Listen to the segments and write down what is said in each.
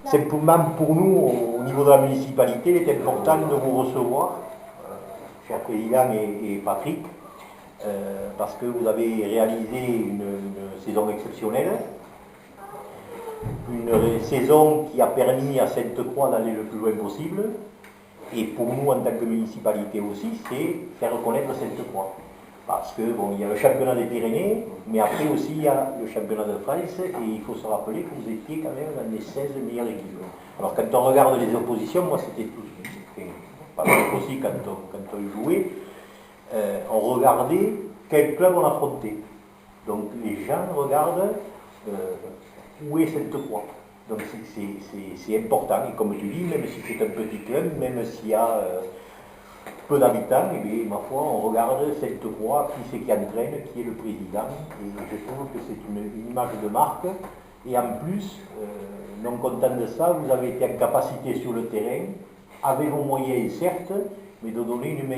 Simplement pour nous, au niveau de la municipalité, il est important de vous recevoir, cher président et Patrick, parce que vous avez réalisé une saison exceptionnelle, une saison qui a permis à Sainte-Croix d'aller le plus loin possible, et pour nous en tant que municipalité aussi, c'est faire reconnaître Sainte-Croix. Parce que bon, il y a le championnat des Pyrénées, mais après aussi il y a le championnat de France, et il faut se rappeler que vous étiez quand même dans les 16 meilleures équipes. Alors quand on regarde les oppositions, moi c'était tout, pas mal aussi quand on jouait, on regardait quel club on affrontait. Donc les gens regardent où est Sainte-Croix. Donc c'est important, et comme tu dis, même si c'est un petit club, même s'il y a peu d'habitants, et bien, ma foi, on regarde Sainte-Croix, qui c'est qui entraîne, qui est le président, et je trouve que c'est une image de marque. Et en plus, non content de ça, vous avez été en capacité sur le terrain, avec vos moyens certes, mais de donner une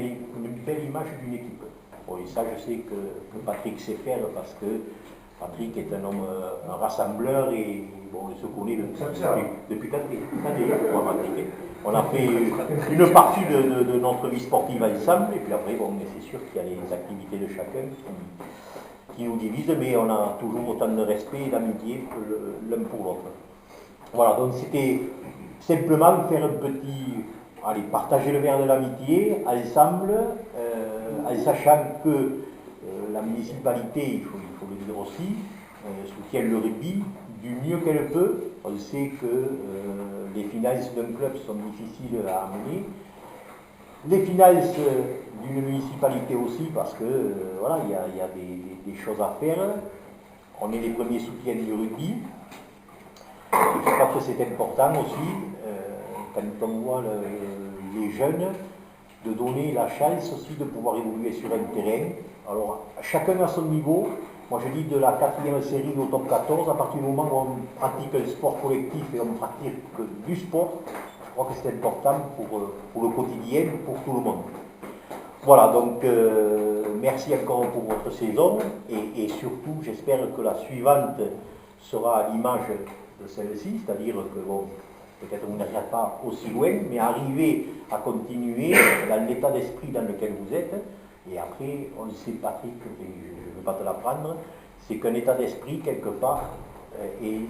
belle image d'une équipe. Bon, et ça, je sais que Patrick sait faire, parce que Patrick est un homme, un rassembleur, et bon, il se connaît depuis 4 années. On a fait une partie de notre vie sportive ensemble, et puis après, bon, mais c'est sûr qu'il y a les activités de chacun qui nous divisent, mais on a toujours autant de respect et d'amitié l'un pour l'autre. Voilà, donc c'était simplement faire un petit, allez, partager le verre de l'amitié ensemble, en sachant que la municipalité, il faut le dire aussi, soutient le rugby du mieux qu'elle peut. On sait que les finances d'un club sont difficiles à amener. Les finances d'une municipalité aussi, parce que voilà, il y a des choses à faire. On est les premiers soutiens du rugby. Et je crois que c'est important aussi, quand on voit les jeunes, de donner la chance aussi de pouvoir évoluer sur un terrain. Alors, chacun à son niveau. Moi, je dis de la 4e série au top 14, à partir du moment où on pratique un sport collectif et on pratique du sport, je crois que c'est important pour le quotidien, pour tout le monde. Voilà, donc merci encore pour votre saison, et surtout, j'espère que la suivante sera à l'image de celle-ci, c'est-à-dire que, bon, peut-être vous n'arriverez pas aussi loin, mais arriver à continuer dans l'état d'esprit dans lequel vous êtes. Et après, on le sait, Patrick, et je ne veux pas te l'apprendre, c'est qu'un état d'esprit, quelque part, est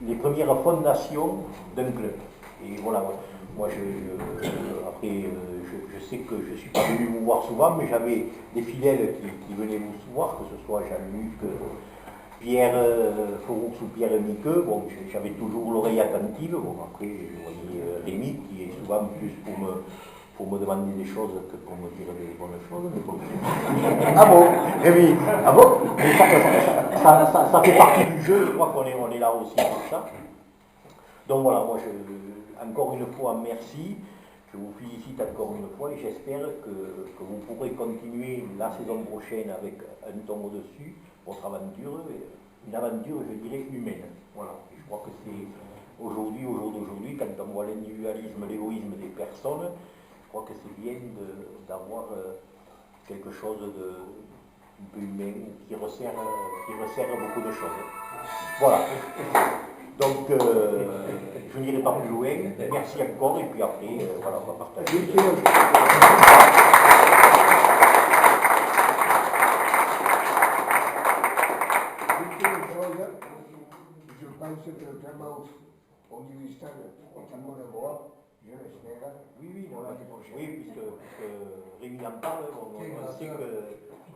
les premières fondations d'un club. Et voilà, moi, après, je sais que je ne suis pas venu vous voir souvent, mais j'avais des fidèles qui venaient vous voir, que ce soit Jean-Luc, Pierre Foroux ou Pierre Miqueux. Bon, j'avais toujours l'oreille attentive. Bon, après, je voyais Rémi, qui est souvent plus pour me demander des choses que pour me dire des bonnes choses. Mais bon. Ah bon, Rémi, ah bon, mais ça fait partie du jeu, je crois qu'on est là aussi pour ça. Donc voilà, moi, encore une fois, merci. Je vous félicite encore une fois, et j'espère que vous pourrez continuer la saison prochaine avec un ton au-dessus, votre aventure, une aventure, je dirais, humaine. Voilà, et je crois que c'est aujourd'hui, au jour d'aujourd'hui, quand on voit l'individualisme, l'égoïsme des personnes, je crois que c'est bien d'avoir quelque chose de un peu humain, qui resserre beaucoup de choses. Voilà. Donc, je n'irai pas plus loin. Merci encore, et puis après, voilà, on va partager. Je pense que le clubhouse au ministère est un bon endroit, je l'espère. Oui, puisque Rémi en parle, on sait que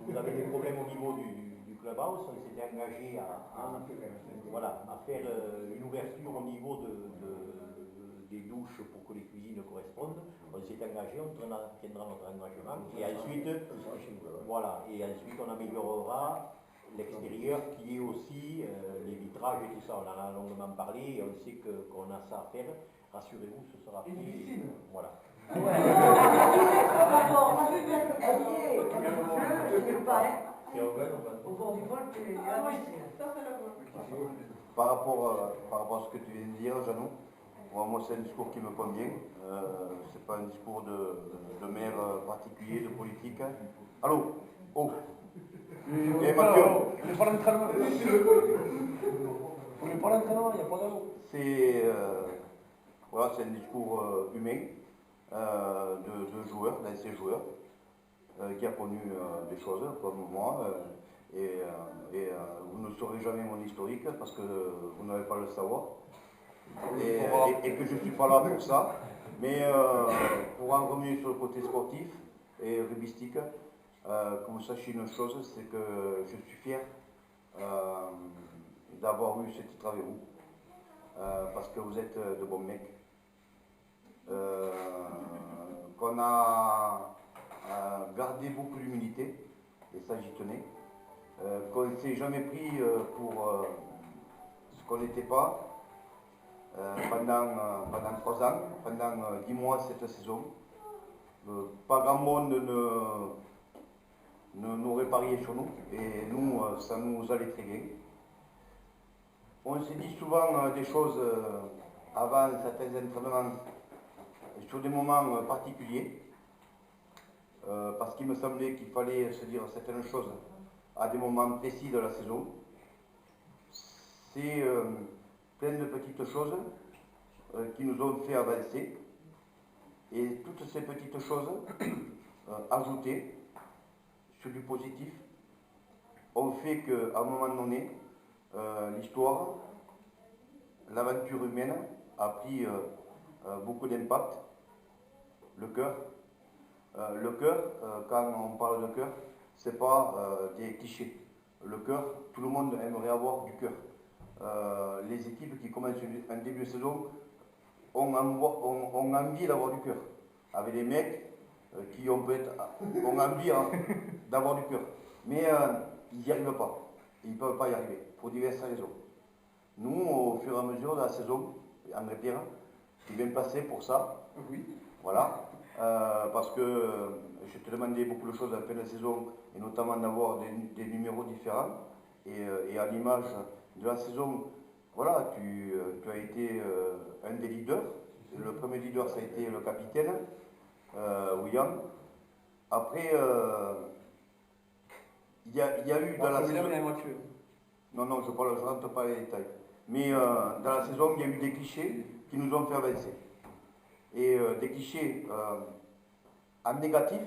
vous avez des problèmes au niveau du clubhouse. On s'était engagé à faire une ouverture au niveau des douches pour que les cuisines correspondent. On s'est engagé, on tiendra notre engagement, et ensuite, on améliorera l'extérieur, qui est aussi les vitrages et tout ça. On en a longuement parlé, et on sait qu'on a ça à faire. Rassurez-vous, ce sera fait. Voilà. Par rapport à ce que tu viens de dire, Jeannot, moi c'est un discours qui me convient. C'est pas un discours de maire particulier, de politique. Allô? Oh! Mathieu! On n'est pas l'entraînement, il n'y a pas d'amour. C'est voilà, c'est un discours humain de joueurs, d'anciens joueurs, qui a connu des choses comme moi. Vous ne saurez jamais mon historique parce que vous n'avez pas le savoir. Et que je ne suis pas là pour ça. Mais pour en revenir sur le côté sportif et rugbyistique, que vous sachiez une chose, c'est que je suis fier d'avoir eu ce titre avec vous. Parce que vous êtes de bons mecs. Qu'on a gardé beaucoup d'humilité, et ça j'y tenais. Qu'on ne s'est jamais pris pour ce qu'on n'était pas pendant 3 ans, pendant 10 mois cette saison. Pas grand monde n'aurait parié sur nous, et nous, ça nous allait très bien. On s'est dit souvent des choses avant certains entraînements sur des moments particuliers, parce qu'il me semblait qu'il fallait se dire certaines choses à des moments précis de la saison. C'est plein de petites choses qui nous ont fait avancer, et toutes ces petites choses ajoutées sur du positif ont fait qu'à un moment donné, l'histoire, l'aventure humaine a pris beaucoup d'impact. Le cœur, quand on parle de cœur, c'est pas des clichés. Le cœur, tout le monde aimerait avoir du cœur. Les équipes qui commencent un début de saison ont envie d'avoir du cœur. Avec des mecs qui ont envie d'avoir du cœur. Mais ils n'y arrivent pas. Ils ne peuvent pas y arriver, pour diverses raisons. Nous, au fur et à mesure de la saison, André-Pierre, tu es bien placé pour ça. Oui. Voilà. Parce que je te demandais beaucoup de choses à la fin de la saison, et notamment d'avoir des numéros différents. Et à l'image de la saison, voilà, tu as été un des leaders. Le premier leader, ça a été le capitaine, William. Après, il y a eu dans la saison... Non, je ne rentre pas dans les détails. Mais dans la saison, il y a eu des clichés qui nous ont fait avancer. Et des clichés en négatif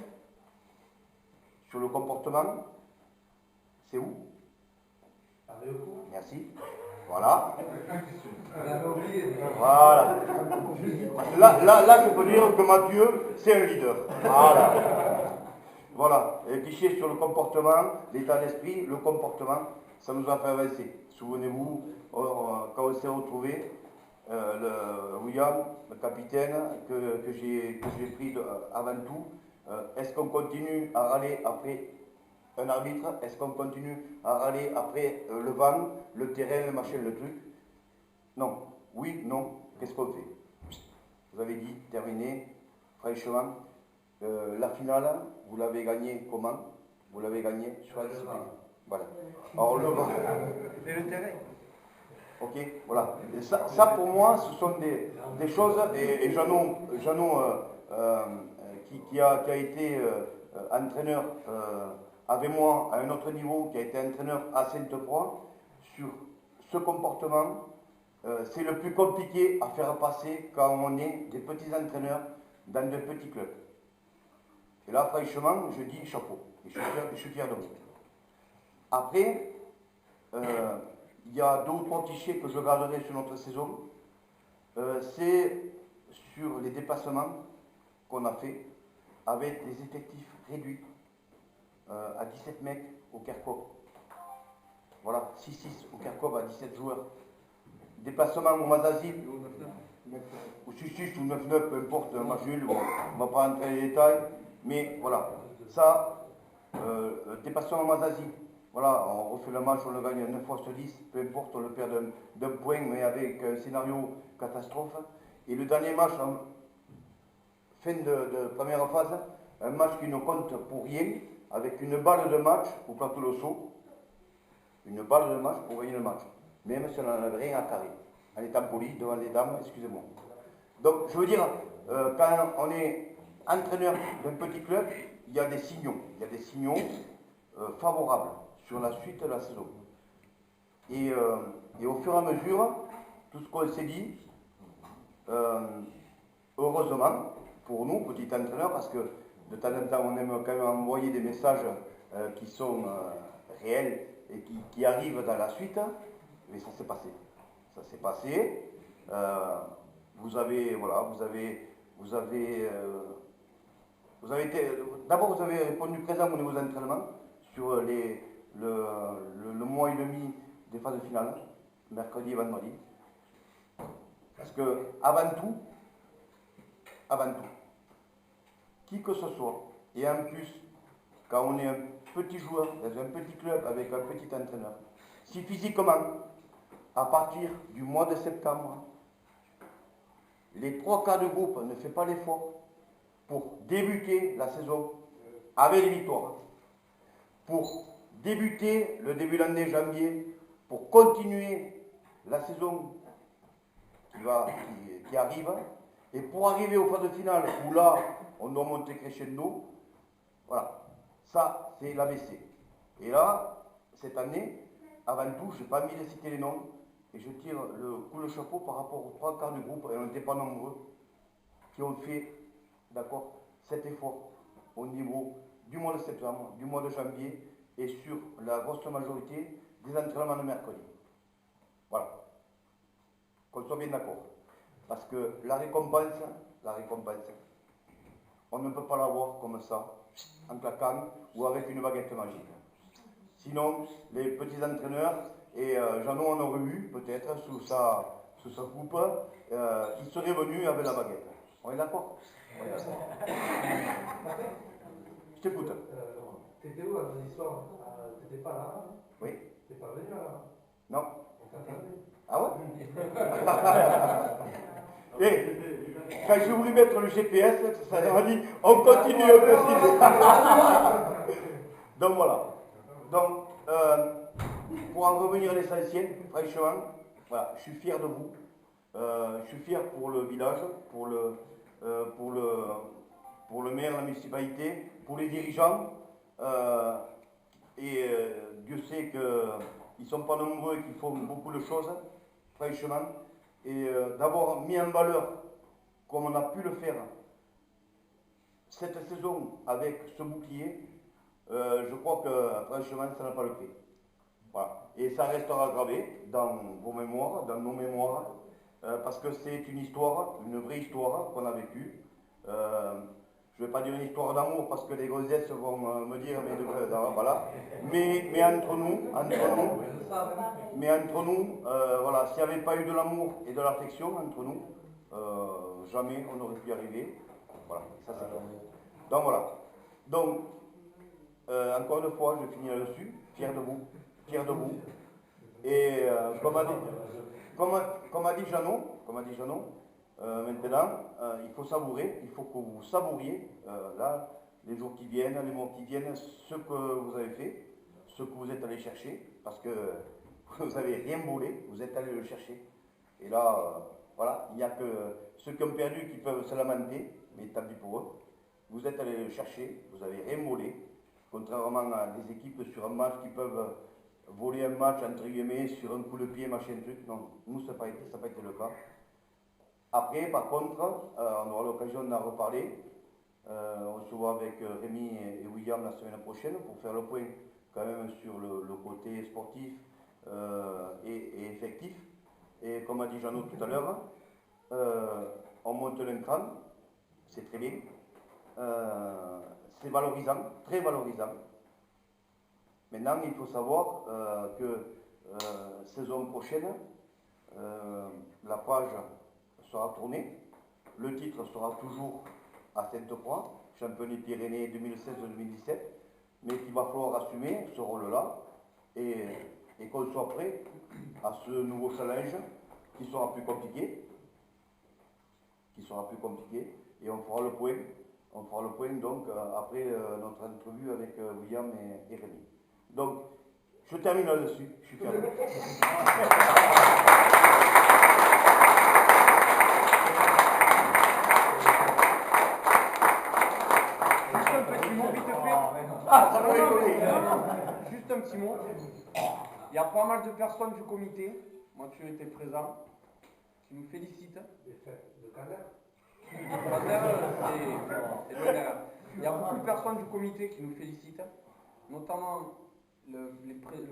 sur le comportement, c'est où? Merci. Voilà. Voilà. Là, je peux dire que Mathieu, c'est un leader. Voilà. Voilà. Les clichés sur le comportement, l'état d'esprit, le comportement, ça nous a fait avancer. Souvenez-vous, quand on s'est retrouvés, William, le capitaine, que j'ai pris avant tout, est-ce qu'on continue à aller après un arbitre? Est-ce qu'on continue à aller après le vent, le terrain, le machin, le truc? Non. Oui, non. Qu'est-ce qu'on fait? Vous avez dit, terminé, franchement, la finale, vous l'avez gagnée comment? Vous l'avez gagnée sur la discipline. Voilà. Alors le vent. Et le terrain? Ok, voilà. Et ça pour moi, ce sont des choses, et Jeannot qui a été entraîneur avec moi à un autre niveau, qui a été entraîneur à Sainte-Croix, sur ce comportement, c'est le plus compliqué à faire passer quand on est des petits entraîneurs dans de petits clubs. Et là, franchement, je dis chapeau, et je suis fier de vous. Après, il y a 2 ou 3 clichés que je garderai sur notre saison. C'est sur les dépassements qu'on a fait avec des effectifs réduits à 17 mecs au Kerkhoff. Voilà, 6-6 au Kerkhoff à 17 joueurs. Déplacement au Mazazi, ou 6-6 ou 9-9, peu importe, un match nul, bon, on ne va pas entrer dans les détails, mais voilà, ça, déplacement au Mazazi. Voilà, on refait le match, on le gagne 9 fois sur 10, peu importe, on le perd d'un point, mais avec un scénario catastrophe. Et le dernier match, en fin de première phase, un match qui ne compte pour rien, avec une balle de match au plateau de saut, une balle de match pour gagner le match, même si on n'en avait rien à carrer, en étant poli devant les dames, excusez-moi. Donc, je veux dire, quand on est entraîneur d'un petit club, il y a des signaux, favorables sur la suite de la saison. Et au fur et à mesure, tout ce qu'on s'est dit, heureusement, pour nous, petits entraîneurs, parce que de temps en temps, on aime quand même envoyer des messages qui sont réels et qui arrivent dans la suite, mais ça s'est passé. Ça s'est passé. D'abord, vous avez répondu présent au niveau des entraînements sur le mois et demi des phases finales, mercredi et vendredi. Parce que, avant tout, qui que ce soit, et en plus, quand on est un petit joueur dans un petit club avec un petit entraîneur, si physiquement, à partir du mois de septembre, les 3 quarts de groupe ne fait pas l'effort pour débuter la saison avec les victoires, pour débuter le début de l'année janvier, pour continuer la saison qui arrive, et pour arriver aux phases finales où là, on doit monter crescendo, voilà, ça c'est l'ABC. Et là, cette année, avant tout, je n'ai pas envie de citer les noms, et je tire le coup de chapeau par rapport aux 3 quarts du groupe, et on n'était pas nombreux, qui ont fait, d'accord, cet effort au niveau du mois de septembre, du mois de janvier, et sur la grosse majorité des entraînements de mercredi. Voilà. Qu'on soit bien d'accord. Parce que la récompense, on ne peut pas l'avoir comme ça, en claquant ou avec une baguette magique. Sinon, les petits entraîneurs, et Jeannot en aurait eu peut-être sous sa coupe, il serait venu avec la baguette. On est d'accord? Je t'écoute. T'étais où à ton histoire? T'étais pas là? Oui. T'es pas venu là? Non. On t'attendait. Ah ouais? Et quand j'ai voulu mettre le GPS, ça m'a dit on continue un peu. Donc voilà. Donc, pour en revenir à l'essentiel, franchement, voilà, je suis fier de vous. Je suis fier pour le village, pour le maire, la municipalité, pour les dirigeants. Dieu sait qu'ils ne sont pas nombreux et qu'ils font beaucoup de choses, franchement. Et d'avoir mis en valeur, comme on a pu le faire, cette saison avec ce bouclier, je crois que franchement, ça n'a pas le prix. Voilà. Et ça restera gravé dans vos mémoires, dans nos mémoires, parce que c'est une histoire, une vraie histoire qu'on a vécue. Je ne vais pas dire une histoire d'amour parce que les grosettes vont me dire voilà. Mais entre nous, voilà, s'il n'y avait pas eu de l'amour et de l'affection entre nous, jamais on n'aurait pu y arriver. Voilà, ça c'est clair. Donc voilà. Donc, encore une fois, je finis là-dessus, fier de vous. Et comme a dit Jeannot, maintenant, il faut savourer, il faut que vous savouriez, là, les jours qui viennent, les mois qui viennent, ce que vous avez fait, ce que vous êtes allé chercher, parce que vous n'avez rien volé, vous êtes allé le chercher. Et là, voilà, il n'y a que ceux qui ont perdu qui peuvent se lamenter, mais tant pis pour eux. Vous êtes allé le chercher, vous n'avez rien volé, contrairement à des équipes sur un match qui peuvent voler un match, entre guillemets, sur un coup de pied, machin, truc. Non, nous, ça n'a pas été le cas. Après, par contre, on aura l'occasion d'en reparler. On se voit avec Rémi et William la semaine prochaine pour faire le point quand même sur le côté sportif et effectif. Et comme a dit Jeannot tout à l'heure, on monte d'un cran, c'est très bien. C'est valorisant, très valorisant. Maintenant, il faut savoir que saison prochaine, la page sera tournée, le titre sera toujours à Sainte-Croix, champion des Pyrénées 2016-2017, mais qu'il va falloir assumer ce rôle-là et qu'on soit prêt à ce nouveau challenge qui sera plus compliqué, et on fera le point donc après notre entrevue avec William et Rémi. Donc, je termine là-dessus, je suis fier de vous. Juste un petit mot, vite fait. Ah, ça va rigoler. Juste un petit mot. Il y a pas mal de personnes du comité, moi tu étais présent, qui nous félicitent. De Caner. Il y a beaucoup de personnes du comité qui nous félicitent, notamment le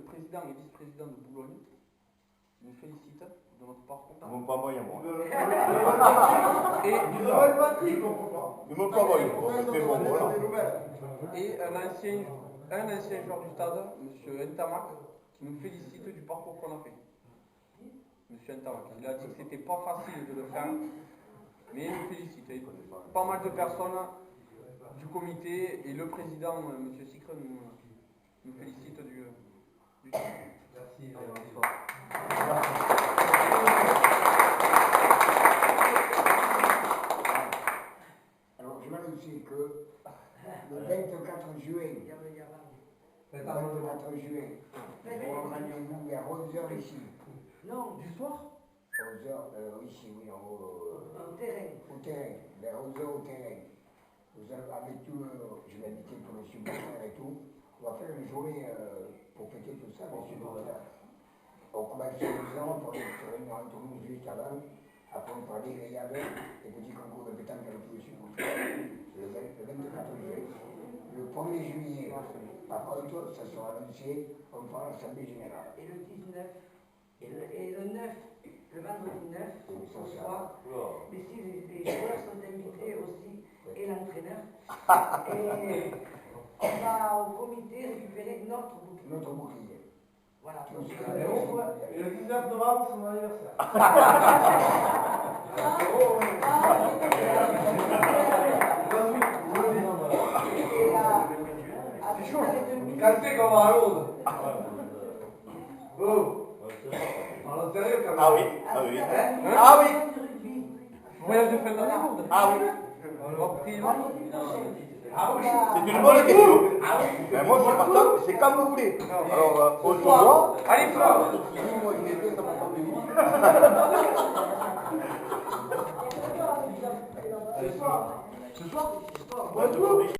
président et vice-président de Boulogne, qui nous félicitent de notre parcours. Ils m'ont pas envoyé moi. Et Ils m'ont pas envoyé moi. Mais bon, voilà. Et un ancien joueur du stade, M. Ntamak, qui nous félicite du parcours qu'on a fait. M. Ntamak, il a dit que c'était pas facile de le faire, mais il nous félicite. Et pas mal de personnes du comité et le président, M. Sicre, nous félicite du Merci. Alors, je m'annonce que le 24 juin, le 24 juin, on aura rendez-vous à 11h ici. Non, du soir 11h ici, oui, au terrain. au terrain, vers 11h au terrain. Vous allez, avec tout je vais inviter tous les supporters et tout. On va faire une journée pour fêter tout ça, les supporters. On commence sur les gens pour se réunir entre nous juste avant. Après, on fera des rayades, des petits concours de pétanque avec tous les supporters. Le 24 juillet. Le 1er juillet, par contre, ça sera annoncé, on fera l'Assemblée générale. Et le 19, et le 9, le vendredi 9, au soir. Mais si les joueurs sont invités aussi, et l'entraîneur. Et on va au comité récupérer notre bouquet. Notre bouclier. Voilà. Donc, Et le 19 novembre, c'est mon anniversaire. C'est chaud. Calcé comme un l'autre. Oh. Alors, sérieux, quand même. Ah oui, ah oui. Ah oui. Voyage de fin d'année, Lourdes. Ah oui. Ah oui. C'est une bonne question. Mais moi, je suis partant, c'est comme vous voulez. Alors, on se voit. Allez, Flore. Moi, je l'ai fait, ça m'a pas plu. Ce soir. Ce soir,